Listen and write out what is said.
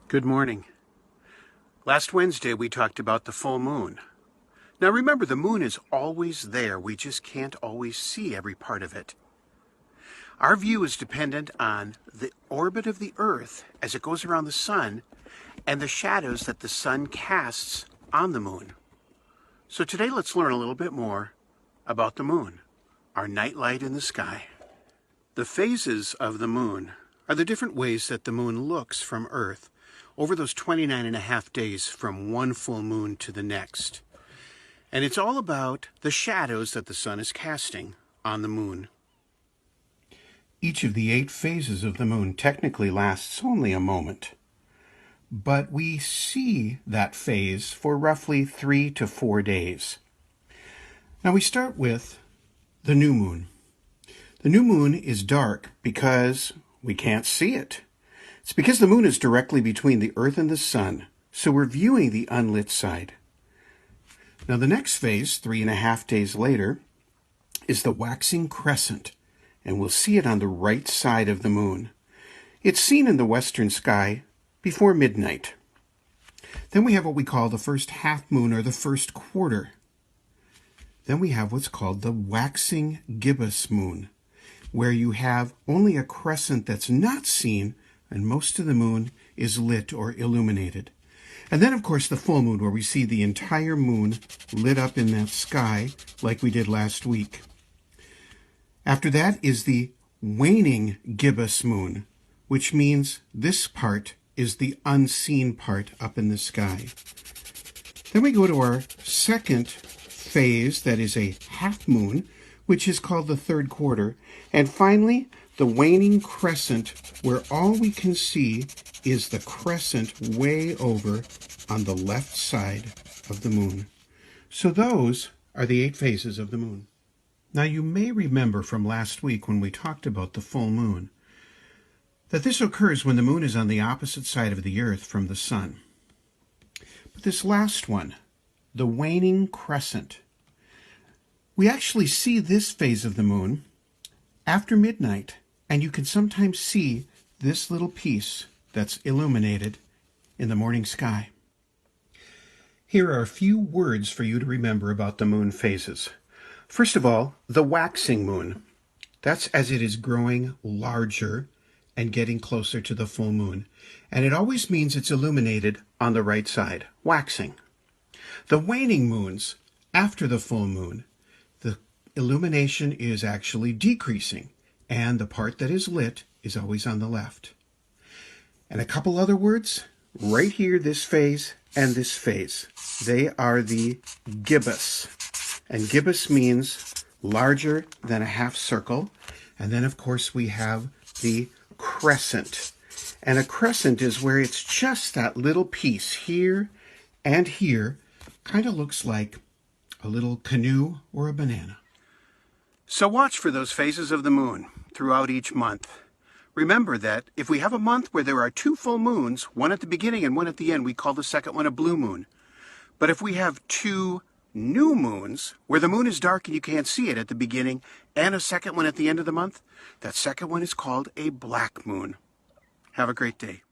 Good morning. Last Wednesday we talked about the full moon. Now remember, the moon is always there. We just can't always see every part of it. Our view is dependent on the orbit of the Earth as it goes around the sun and the shadows that the sun casts on the moon. So today let's learn a little bit more about the moon, our nightlight in the sky. The phases of the moon are the different ways that the moon looks from Earth over those 29 and a half days from one full moon to the next. And it's all about the shadows that the sun is casting on the moon. Each of the 8 phases of the moon technically lasts only a moment, but we see that phase for roughly 3 to 4 days. Now we start with the new moon. The new moon is dark because we can't see it. It's because the moon is directly between the Earth and the sun, so we're viewing the unlit side. Now the next phase, 3.5 days later, is the waxing crescent, and we'll see it on the right side of the moon. It's seen in the western sky before midnight. Then we have what we call the first half moon, or the first quarter. Then we have what's called the waxing gibbous moon, where you have only a crescent that's not seen, and most of the moon is lit or illuminated. And then, of course, the full moon, where we see the entire moon lit up in that sky like we did last week. After that is the waning gibbous moon, which means this part is the unseen part up in the sky. Then we go to our second phase, that is a half moon, which is called the third quarter. And finally, the waning crescent, where all we can see is the crescent way over on the left side of the moon. So those are the 8 phases of the moon. Now you may remember from last week when we talked about the full moon that this occurs when the moon is on the opposite side of the Earth from the sun. But this last one, the waning crescent, we actually see this phase of the moon after midnight, and you can sometimes see this little piece that's illuminated in the morning sky. Here are a few words for you to remember about the moon phases. First of all, the waxing moon. That's as it is growing larger and getting closer to the full moon. And it always means it's illuminated on the right side, waxing. The waning moons, after the full moon, the illumination is actually decreasing, and the part that is lit is always on the left. And a couple other words, right here, this phase and this phase. They are the gibbous. And gibbous means larger than a half circle. And then, of course, we have the crescent. And a crescent is where it's just that little piece here and here. Kind of looks like a little canoe or a banana. So watch for those phases of the moon throughout each month. Remember that if we have a month where there are 2 full moons, one at the beginning and one at the end, we call the second one a blue moon. But if we have 2 new moons, where the moon is dark and you can't see it at the beginning, and a second one at the end of the month, that second one is called a black moon. Have a great day.